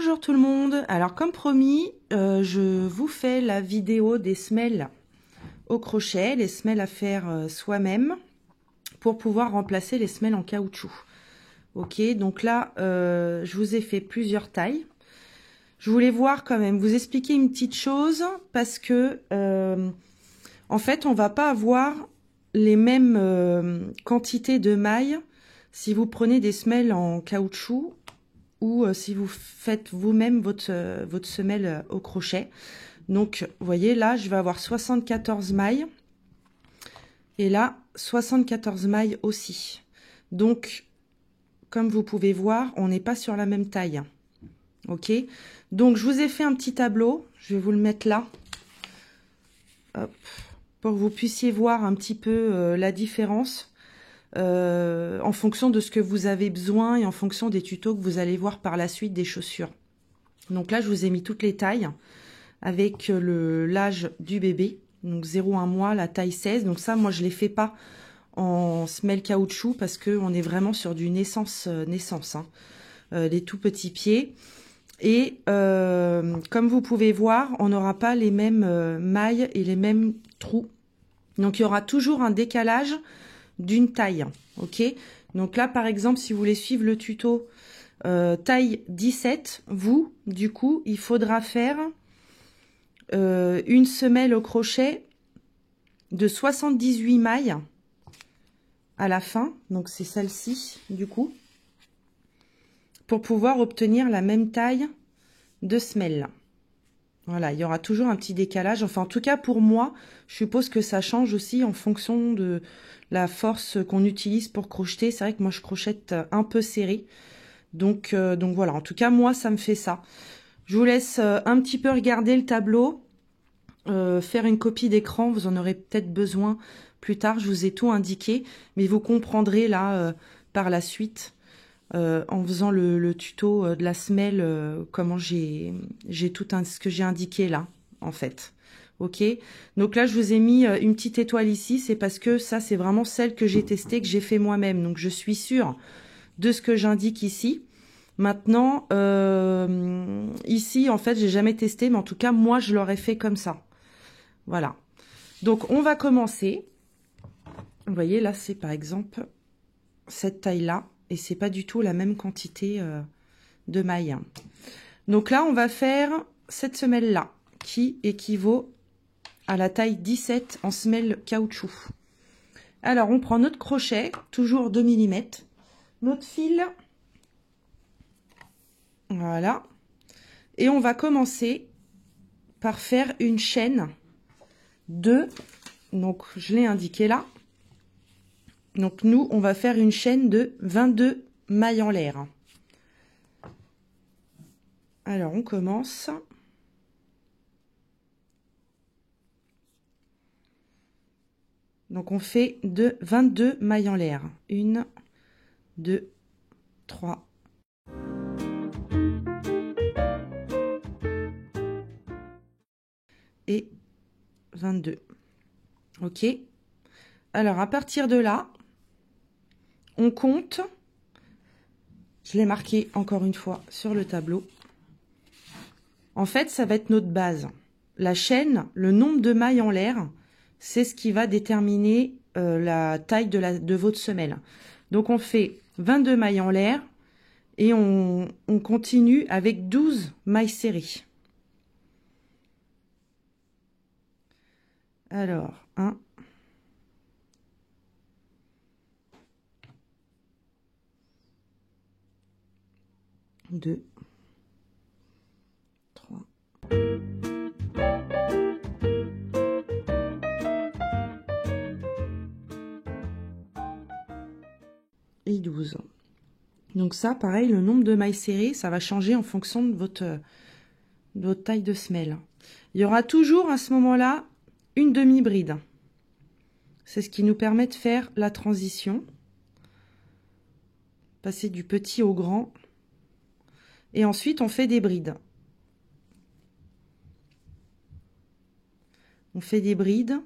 Bonjour tout le monde. Alors comme promis, je vous fais la vidéo des semelles au crochet, les semelles à faire soi-même pour pouvoir remplacer les semelles en caoutchouc. Ok, donc là, je vous ai fait plusieurs tailles. Je voulais voir quand même, vous expliquer une petite chose parce que en fait, on va pas avoir les mêmes quantités de mailles si vous prenez des semelles en caoutchouc ou si vous faites vous-même votre semelle au crochet. Donc, vous voyez, là, je vais avoir 74 mailles. Et là, 74 mailles aussi. Donc, comme vous pouvez voir, on n'est pas sur la même taille. Ok? Donc, je vous ai fait un petit tableau. Je vais vous le mettre là. Hop, pour que vous puissiez voir un petit peu la différence. En fonction de ce que vous avez besoin et en fonction des tutos que vous allez voir par la suite des chaussures. Donc là, je vous ai mis toutes les tailles avec l'âge du bébé. Donc 0 à 1 mois, la taille 16. Donc ça, moi, je ne les fais pas en semelle caoutchouc parce qu'on est vraiment sur du naissance, hein. Les tout petits pieds. Et comme vous pouvez voir, on n'aura pas les mêmes mailles et les mêmes trous. Donc il y aura toujours un décalage d'une taille, ok? Donc là, par exemple, si vous voulez suivre le tuto taille 17, vous, du coup, il faudra faire une semelle au crochet de 78 mailles à la fin, donc c'est celle-ci, du coup, pour pouvoir obtenir la même taille de semelle. Voilà, il y aura toujours un petit décalage. Enfin, en tout cas, pour moi, je suppose que ça change aussi en fonction de la force qu'on utilise pour crocheter. C'est vrai que moi, je crochette un peu serré. Donc voilà, en tout cas, moi, ça me fait ça. Je vous laisse un petit peu regarder le tableau, faire une copie d'écran. Vous en aurez peut-être besoin plus tard. Je vous ai tout indiqué, mais vous comprendrez là, par la suite, en faisant le tuto de la semelle, comment j'ai tout ce que j'ai indiqué là, en fait. Ok, donc là je vous ai mis une petite étoile ici, c'est parce que ça c'est vraiment celle que j'ai testée, que j'ai fait moi-même, donc je suis sûre de ce que j'indique ici. Maintenant, ici en fait j'ai jamais testé, mais en tout cas moi je l'aurais fait comme ça. Voilà, donc on va commencer. Vous voyez là c'est par exemple cette taille là. Et c'est pas du tout la même quantité de mailles. Donc là, on va faire cette semelle-là, qui équivaut à la taille 17 en semelle caoutchouc. Alors, on prend notre crochet, toujours 2 mm, notre fil, voilà, et on va commencer par faire une chaîne de, donc je l'ai indiqué là, donc nous, on va faire une chaîne de 22 mailles en l'air. Alors, on commence. Donc, on fait 22 mailles en l'air. 1, 2, 3. Et 22. OK. Alors, à partir de là, on compte. Je l'ai marqué encore une fois sur le tableau. En fait, ça va être notre base. La chaîne, le nombre de mailles en l'air, c'est ce qui va déterminer la taille de votre semelle. Donc, on fait 22 mailles en l'air et on continue avec 12 mailles serrées. Alors, 1, 2, 3. Et 12. Donc ça, pareil, le nombre de mailles serrées, ça va changer en fonction de votre taille de semelle. Il y aura toujours à ce moment-là une demi-bride. C'est ce qui nous permet de faire la transition. Passer du petit au grand. Et ensuite, on fait des brides. On fait des brides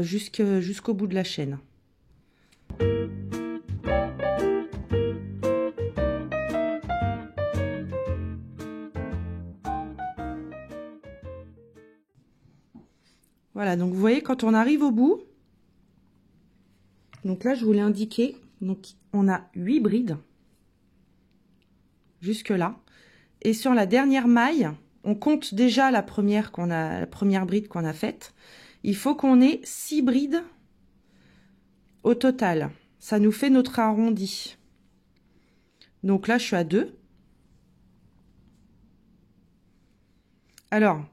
jusqu'au bout de la chaîne. Voilà, donc vous voyez, quand on arrive au bout, donc là, je voulais indiquer, donc on a 8 brides, jusque là. Et sur la dernière maille, on compte déjà la première bride qu'on a faite. Il faut qu'on ait 6 brides au total. Ça nous fait notre arrondi. Donc là, je suis à 2. Alors,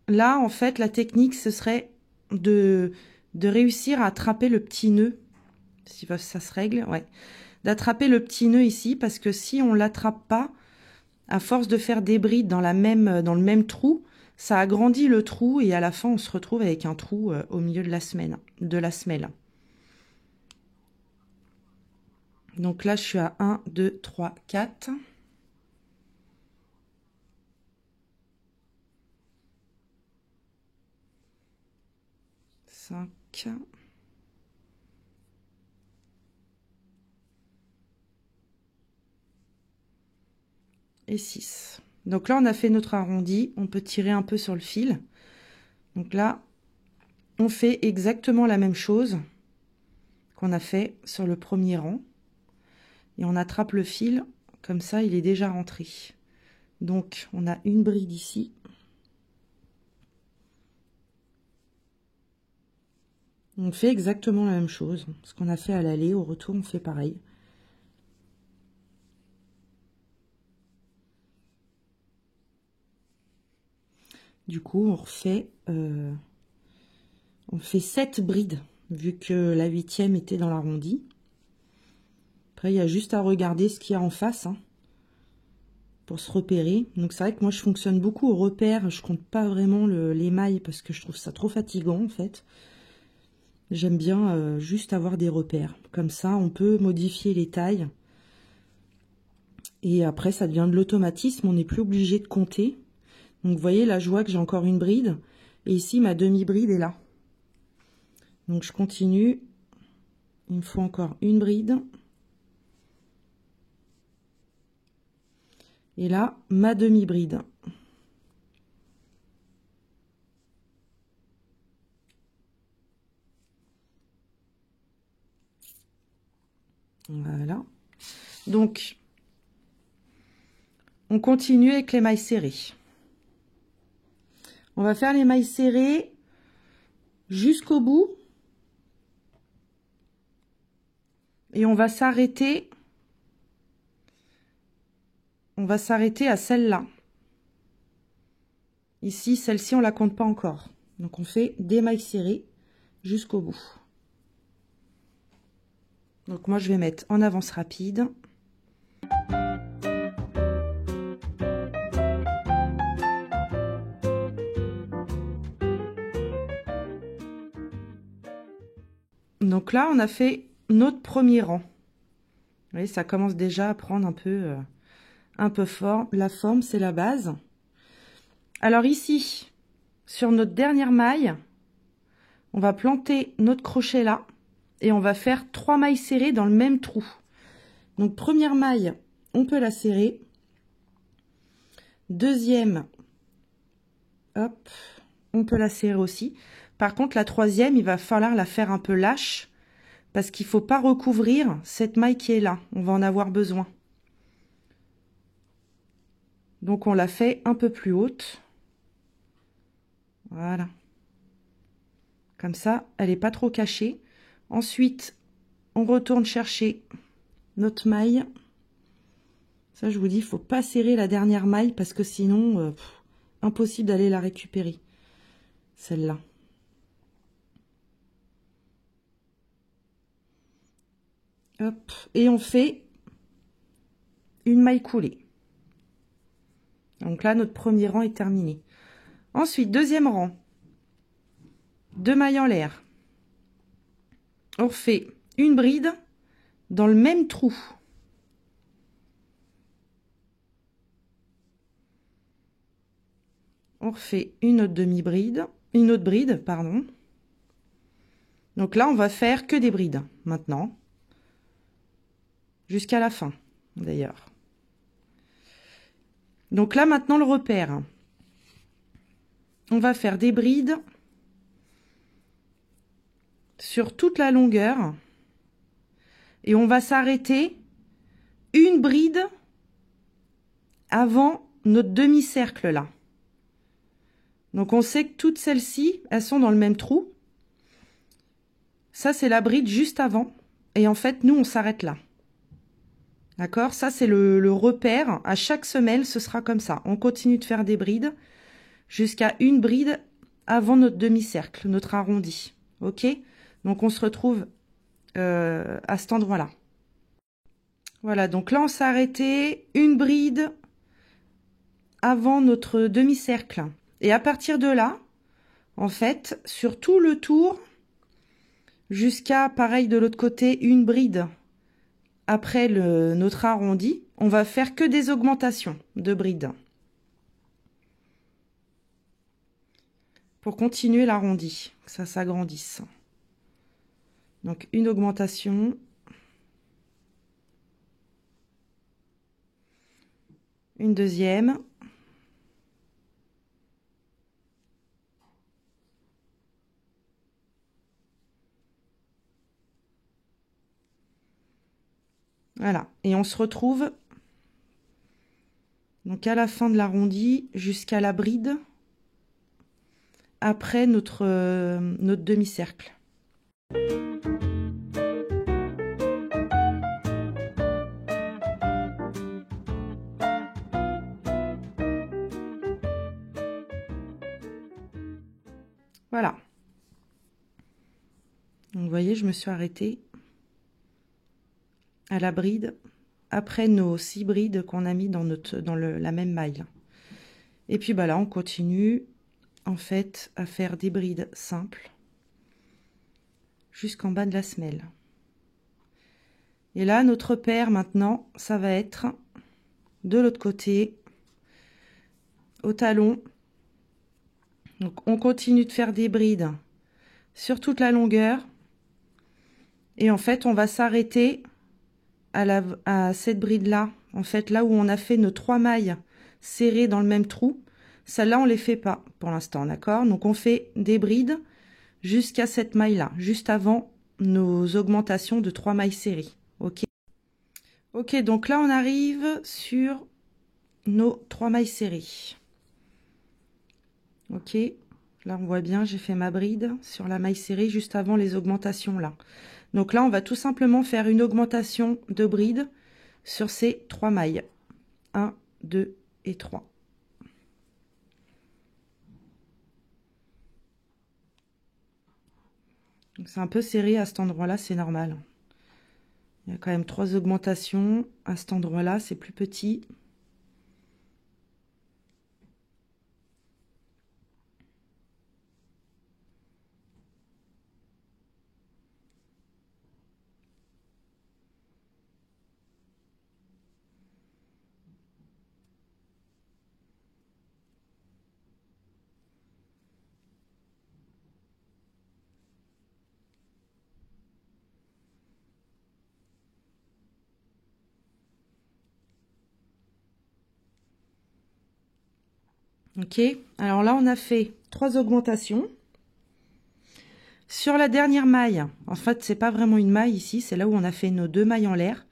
là, en fait, la technique, ce serait de réussir à attraper le petit nœud. Si ça se règle, ouais. D'attraper le petit nœud ici, parce que si on l'attrape pas, à force de faire des brides dans le même trou, ça agrandit le trou et à la fin, on se retrouve avec un trou au milieu de la semelle. Donc là, je suis à 1, 2, 3, 4. Et 6. Donc là, on a fait notre arrondi. On peut tirer un peu sur le fil. Donc là, on fait exactement la même chose qu'on a fait sur le premier rang. Et on attrape le fil. Comme ça, il est déjà rentré. Donc, on a une bride ici. On fait exactement la même chose. Ce qu'on a fait à l'aller, au retour, on fait pareil. Du coup, on fait 7 brides, vu que la 8e était dans l'arrondi. Après, il y a juste à regarder ce qu'il y a en face, hein, pour se repérer. Donc, c'est vrai que moi, je fonctionne beaucoup au repère. Je compte pas vraiment les mailles parce que je trouve ça trop fatigant, en fait. J'aime bien juste avoir des repères. Comme ça, on peut modifier les tailles. Et après, ça devient de l'automatisme. On n'est plus obligé de compter. Donc, vous voyez, là, je vois que j'ai encore une bride. Et ici, ma demi-bride est là. Donc, je continue. Il me faut encore une bride. Et là, ma demi-bride. Voilà. Donc, on continue avec les mailles serrées. On va faire les mailles serrées jusqu'au bout. Et on va s'arrêter. On va s'arrêter à celle-là. Ici, celle-ci, on la compte pas encore. Donc, on fait des mailles serrées jusqu'au bout. Donc, moi, je vais mettre en avance rapide. Donc là, on a fait notre premier rang. Vous voyez, ça commence déjà à prendre un peu fort. La forme, c'est la base. Alors ici, sur notre dernière maille, on va planter notre crochet là et on va faire 3 mailles serrées dans le même trou. Donc première maille, on peut la serrer. Deuxième, hop, on peut la serrer aussi. Par contre, la troisième, il va falloir la faire un peu lâche parce qu'il ne faut pas recouvrir cette maille qui est là. On va en avoir besoin. Donc, on la fait un peu plus haute. Voilà. Comme ça, elle n'est pas trop cachée. Ensuite, on retourne chercher notre maille. Ça, je vous dis, il ne faut pas serrer la dernière maille parce que sinon, impossible d'aller la récupérer. Celle-là. Hop. Et on fait une maille coulée. Donc là, notre premier rang est terminé. Ensuite, deuxième rang. 2 mailles en l'air. On refait une bride dans le même trou. On refait une autre demi-bride, une autre bride, pardon. Donc là, on va faire que des brides maintenant. Jusqu'à la fin, d'ailleurs. Donc là, maintenant, le repère. On va faire des brides sur toute la longueur. Et on va s'arrêter une bride avant notre demi-cercle là. Donc on sait que toutes celles-ci, elles sont dans le même trou. Ça, c'est la bride juste avant. Et en fait, nous, on s'arrête là. D'accord? Ça, c'est le repère. À chaque semelle, ce sera comme ça. On continue de faire des brides jusqu'à une bride avant notre demi-cercle, notre arrondi. OK? Donc, on se retrouve à cet endroit-là. Voilà, donc là, on s'est arrêté une bride avant notre demi-cercle. Et à partir de là, en fait, sur tout le tour, jusqu'à, pareil, de l'autre côté, une bride après notre arrondi, on va faire que des augmentations de brides. Pour continuer l'arrondi, que ça s'agrandisse. Donc, une augmentation. Une deuxième. Voilà, et on se retrouve donc à la fin de l'arrondi jusqu'à la bride après notre demi-cercle. Voilà. Donc, vous voyez, je me suis arrêtée à la bride après nos 6 brides qu'on a mis dans la même maille. Et puis bah là, on continue en fait à faire des brides simples jusqu'en bas de la semelle. Et là, notre repère maintenant, ça va être de l'autre côté, au talon. Donc on continue de faire des brides sur toute la longueur. Et en fait, on va s'arrêter à cette bride-là. En fait, là où on a fait nos 3 mailles serrées dans le même trou, celle-là, on les fait pas pour l'instant, d'accord? Donc, on fait des brides jusqu'à cette maille-là, juste avant nos augmentations de 3 mailles serrées, ok? Ok, donc là, on arrive sur nos 3 mailles serrées. Ok, là, on voit bien, j'ai fait ma bride sur la maille serrée juste avant les augmentations là. Donc là, on va tout simplement faire une augmentation de bride sur ces 3 mailles. 1, 2 et 3. Donc c'est un peu serré à cet endroit-là, c'est normal. Il y a quand même 3 augmentations. À cet endroit-là, c'est plus petit. Ok, alors là, on a fait 3 augmentations. Sur la dernière maille, en fait, c'est pas vraiment une maille ici, c'est là où on a fait nos 2 mailles en l'air.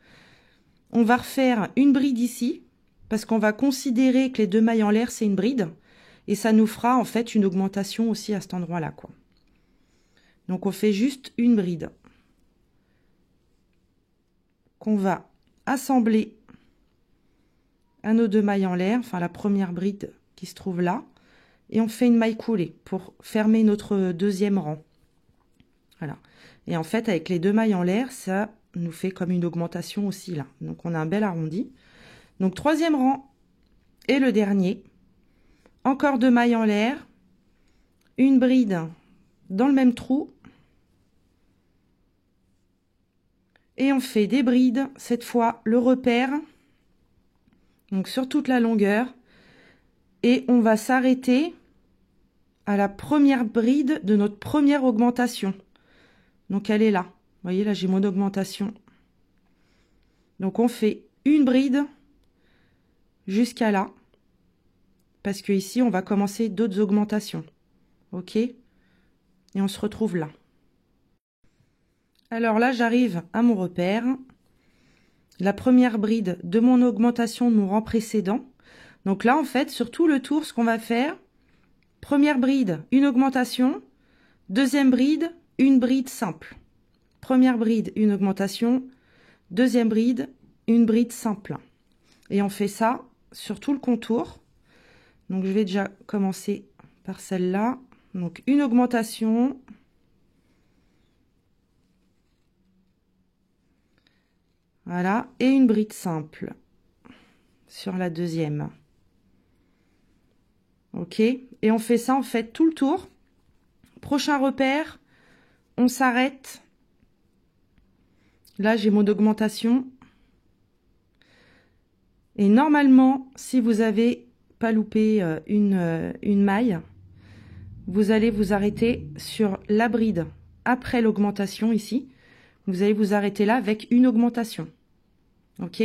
On va refaire une bride ici, parce qu'on va considérer que les 2 mailles en l'air, c'est une bride. Et ça nous fera en fait une augmentation aussi à cet endroit-là, quoi. Donc on fait juste une bride qu'on va assembler à nos 2 mailles en l'air, enfin la première bride qui se trouve là, et on fait une maille coulée pour fermer notre deuxième rang. Voilà. Et en fait, avec les 2 mailles en l'air, ça nous fait comme une augmentation aussi là. Donc on a un bel arrondi. Donc 3e rang et le dernier. Encore 2 mailles en l'air, une bride dans le même trou. Et on fait des brides, cette fois le repère, donc sur toute la longueur. Et on va s'arrêter à la première bride de notre première augmentation. Donc elle est là. Vous voyez, là j'ai mon augmentation. Donc on fait une bride jusqu'à là. Parce que ici on va commencer d'autres augmentations. Ok? Et on se retrouve là. Alors là, j'arrive à mon repère. La première bride de mon augmentation de mon rang précédent. Donc là, en fait, sur tout le tour, ce qu'on va faire, première bride, une augmentation. Deuxième bride, une bride simple. Première bride, une augmentation. Deuxième bride, une bride simple. Et on fait ça sur tout le contour. Donc, je vais déjà commencer par celle-là. Donc, une augmentation. Voilà. Et une bride simple sur la deuxième. OK. Et on fait ça, en fait, tout le tour. Prochain repère, on s'arrête. Là, j'ai mon augmentation. Et normalement, si vous avez pas loupé une maille, vous allez vous arrêter sur la bride après l'augmentation ici. Vous allez vous arrêter là avec une augmentation. OK?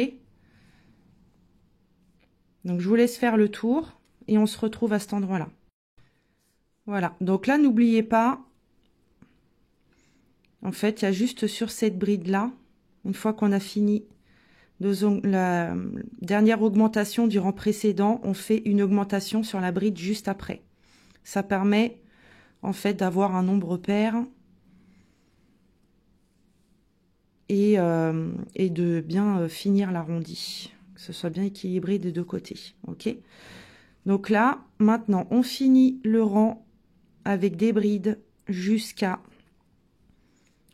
Donc, je vous laisse faire le tour et on se retrouve à cet endroit-là. Voilà. Donc là, n'oubliez pas, en fait, il y a juste sur cette bride-là, une fois qu'on a fini la dernière augmentation du rang précédent, on fait une augmentation sur la bride juste après. Ça permet en fait d'avoir un nombre pair et de bien finir l'arrondi, que ce soit bien équilibré des deux côtés. OK? Donc là, maintenant, on finit le rang avec des brides jusqu'à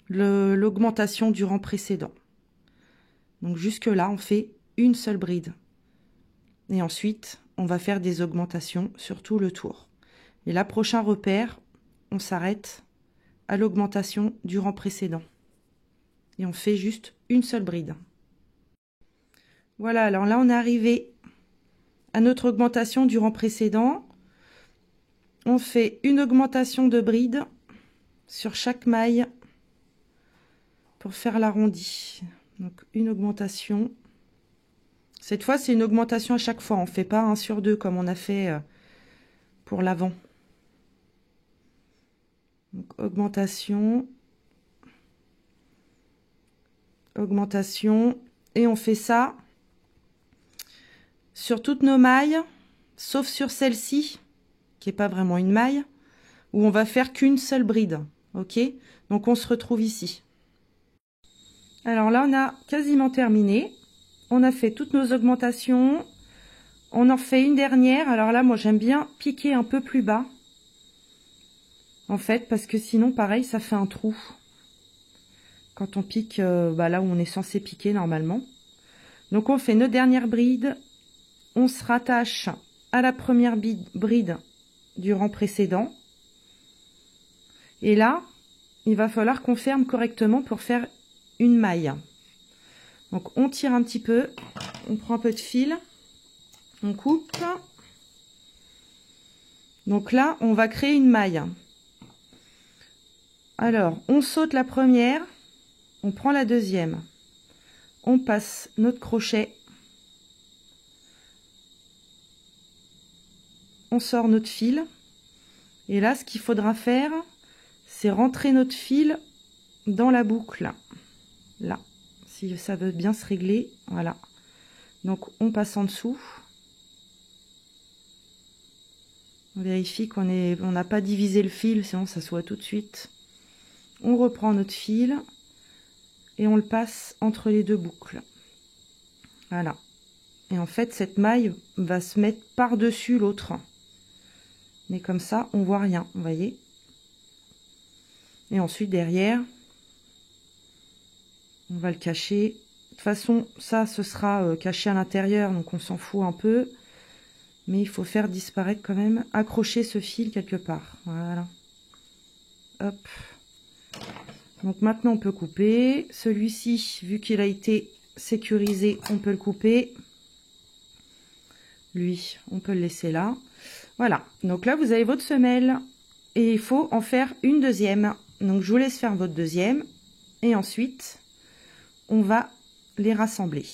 l'augmentation du rang précédent. Donc jusque là, on fait une seule bride. Et ensuite, on va faire des augmentations sur tout le tour. Et là, prochain repère, on s'arrête à l'augmentation du rang précédent. Et on fait juste une seule bride. Voilà, alors là, on est arrivé à notre augmentation du rang précédent. On fait une augmentation de bride sur chaque maille pour faire l'arrondi. Donc, une augmentation. Cette fois, c'est une augmentation à chaque fois. On ne fait pas 1 sur 2 comme on a fait pour l'avant. Donc, augmentation. Augmentation. Et on fait ça sur toutes nos mailles, sauf sur celle-ci, qui n'est pas vraiment une maille, où on va faire qu'une seule bride. OK? Donc, on se retrouve ici. Alors là, on a quasiment terminé. On a fait toutes nos augmentations. On en fait une dernière. Alors là, moi, j'aime bien piquer un peu plus bas. En fait, parce que sinon, pareil, ça fait un trou. Quand on pique là où on est censé piquer normalement. Donc, on fait nos dernières brides. On se rattache à la première bride du rang précédent. Et là, il va falloir qu'on ferme correctement pour faire une maille. Donc, on tire un petit peu. On prend un peu de fil. On coupe. Donc là, on va créer une maille. Alors, on saute la première. On prend la deuxième. On passe notre crochet. On sort notre fil. Et là, ce qu'il faudra faire, c'est rentrer notre fil dans la boucle. Là, si ça veut bien se régler. Voilà. Donc, on passe en dessous. On vérifie qu'on n'a pas divisé le fil, sinon ça se voit tout de suite. On reprend notre fil et on le passe entre les deux boucles. Voilà. Et en fait, cette maille va se mettre par-dessus l'autre. Mais comme ça, on voit rien, vous voyez. Et ensuite, derrière, on va le cacher. De toute façon, ça, ce sera caché à l'intérieur, donc on s'en fout un peu. Mais il faut faire disparaître quand même, accrocher ce fil quelque part. Voilà. Hop. Donc maintenant, on peut couper. Celui-ci, vu qu'il a été sécurisé, on peut le couper. Lui, on peut le laisser là. Voilà. Donc là, vous avez votre semelle. Et il faut en faire une deuxième. Donc, je vous laisse faire votre deuxième. Et ensuite, on va les rassembler.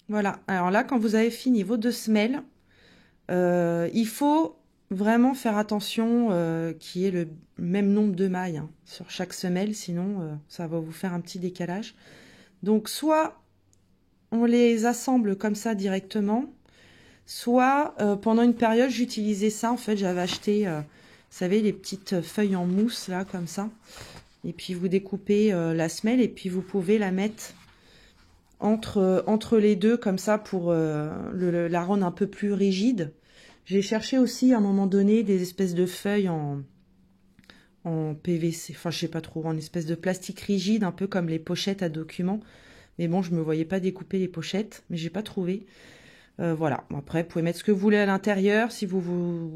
Voilà. Alors là, quand vous avez fini vos deux semelles, il faut vraiment faire attention qu'il y ait le même nombre de mailles hein, sur chaque semelle, sinon ça va vous faire un petit décalage. Donc soit on les assemble comme ça directement, soit pendant une période j'utilisais ça, en fait j'avais acheté, vous savez, les petites feuilles en mousse là comme ça, et puis vous découpez la semelle et puis vous pouvez la mettre entre les deux comme ça pour la rendre un peu plus rigide. J'ai cherché aussi à un moment donné des espèces de feuilles en PVC, enfin je sais pas trop, en espèce de plastique rigide, un peu comme les pochettes à documents. Mais bon, je me voyais pas découper les pochettes, mais j'ai pas trouvé. Voilà, après vous pouvez mettre ce que vous voulez à l'intérieur si vous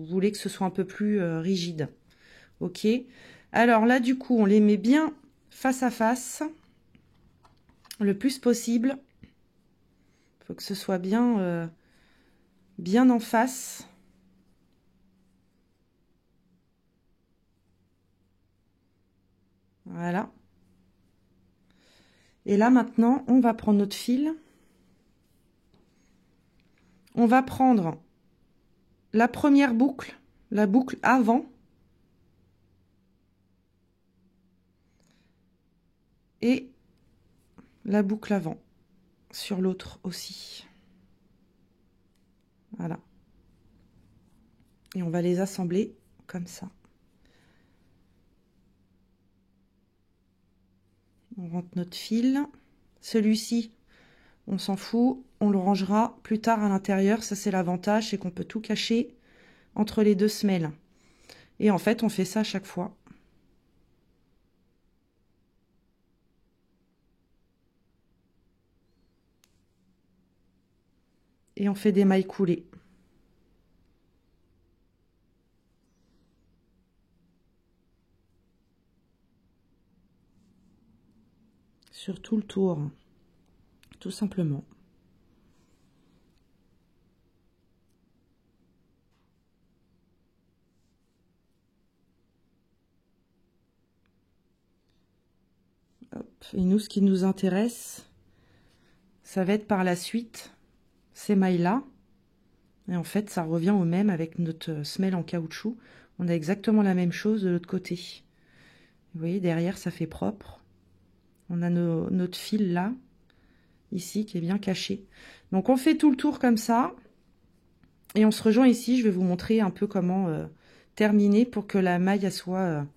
voulez que ce soit un peu plus rigide. Ok, alors là du coup on les met bien face à face le plus possible. Il faut que ce soit bien, bien en face. Voilà. Et là maintenant, on va prendre notre fil. On va prendre la première boucle, la boucle avant. Et la boucle avant sur l'autre aussi. Voilà. Et on va les assembler comme ça. On rentre notre fil. Celui-ci, on s'en fout. On le rangera plus tard à l'intérieur. Ça, c'est l'avantage, c'est qu'on peut tout cacher entre les deux semelles. Et en fait, on fait ça à chaque fois. Et on fait des mailles coulées. Sur tout le tour. Tout simplement. Hop. Et nous, ce qui nous intéresse, ça va être par la suite ces mailles-là. Et en fait, ça revient au même avec notre semelle en caoutchouc. On a exactement la même chose de l'autre côté. Vous voyez, derrière, ça fait propre. On a notre fil là, ici, qui est bien caché. Donc, on fait tout le tour comme ça. Et on se rejoint ici. Je vais vous montrer un peu comment terminer pour que la maille soit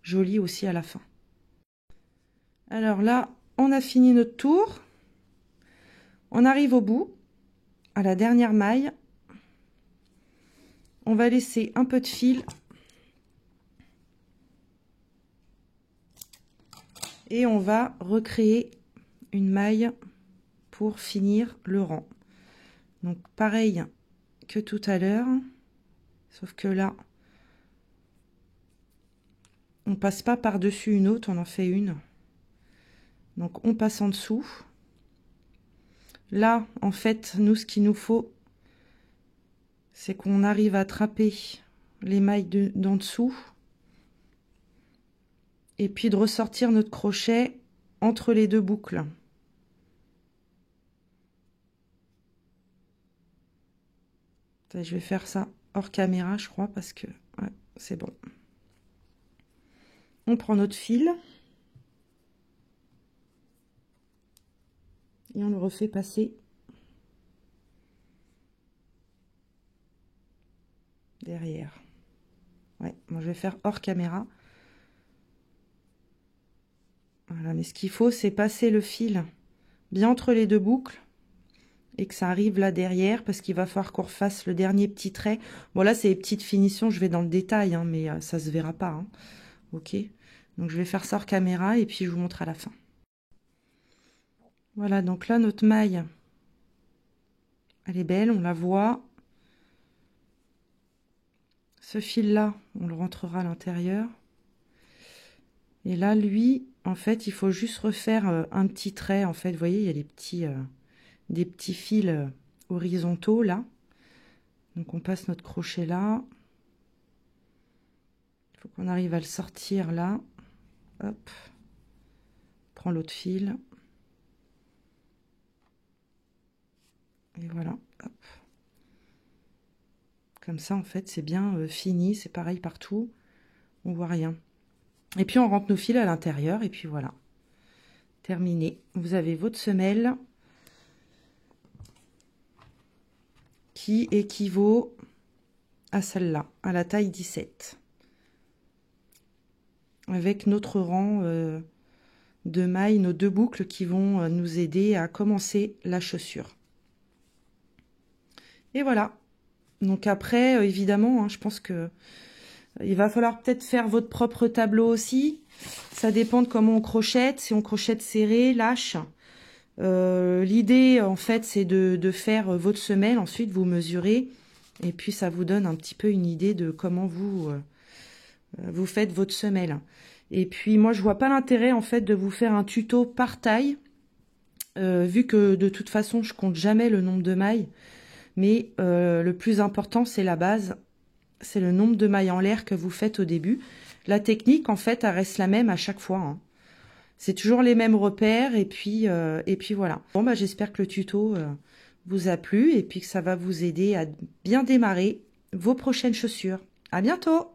jolie aussi à la fin. Alors là, on a fini notre tour. On arrive au bout, à la dernière maille. On va laisser un peu de fil. Et on va recréer une maille pour finir le rang. Donc pareil que tout à l'heure, sauf que là, on passe pas par-dessus une autre, on en fait une. Donc on passe en dessous. Là, en fait, nous, ce qu'il nous faut, c'est qu'on arrive à attraper les mailles d'en dessous. Et puis de ressortir notre crochet entre les deux boucles. Je vais faire ça hors caméra, je crois, parce que ouais, c'est bon. On prend notre fil. Et on le refait passer derrière. Ouais, moi je vais faire hors caméra. Voilà, mais ce qu'il faut, c'est passer le fil bien entre les deux boucles et que ça arrive là derrière, parce qu'il va falloir qu'on refasse le dernier petit trait. Bon, là, c'est les petites finitions, je vais dans le détail, hein, mais ça se verra pas. Hein. Ok, donc je vais faire ça hors caméra et puis je vous montre à la fin. Voilà, donc là, notre maille, elle est belle, on la voit. Ce fil-là, on le rentrera à l'intérieur. Et là, lui, en fait, il faut juste refaire un petit trait. En fait, vous voyez, il y a des petits fils horizontaux là. Donc, on passe notre crochet là. Il faut qu'on arrive à le sortir là. Hop. On prend l'autre fil. Et voilà. Hop. Comme ça, en fait, c'est bien fini. C'est pareil partout. On voit rien. Et puis, on rentre nos fils à l'intérieur. Et puis, voilà. Terminé. Vous avez votre semelle qui équivaut à celle-là, à la taille 17. Avec notre rang de mailles, nos 2 boucles qui vont nous aider à commencer la chaussure. Et voilà. Donc après, évidemment, hein, je pense que il va falloir peut-être faire votre propre tableau aussi. Ça dépend de comment on crochette. Si on crochette serré, lâche. L'idée, en fait, c'est de faire votre semelle. Ensuite, vous mesurez. Et puis, ça vous donne un petit peu une idée de comment vous faites votre semelle. Et puis, moi, je vois pas l'intérêt, en fait, de vous faire un tuto par taille. Vu que, de toute façon, je compte jamais le nombre de mailles. Mais le plus important, c'est la base. C'est le nombre de mailles en l'air que vous faites au début. La technique, en fait, elle reste la même à chaque fois, hein. C'est toujours les mêmes repères et puis voilà. Bon, bah, j'espère que le tuto vous a plu et puis que ça va vous aider à bien démarrer vos prochaines chaussures. À bientôt!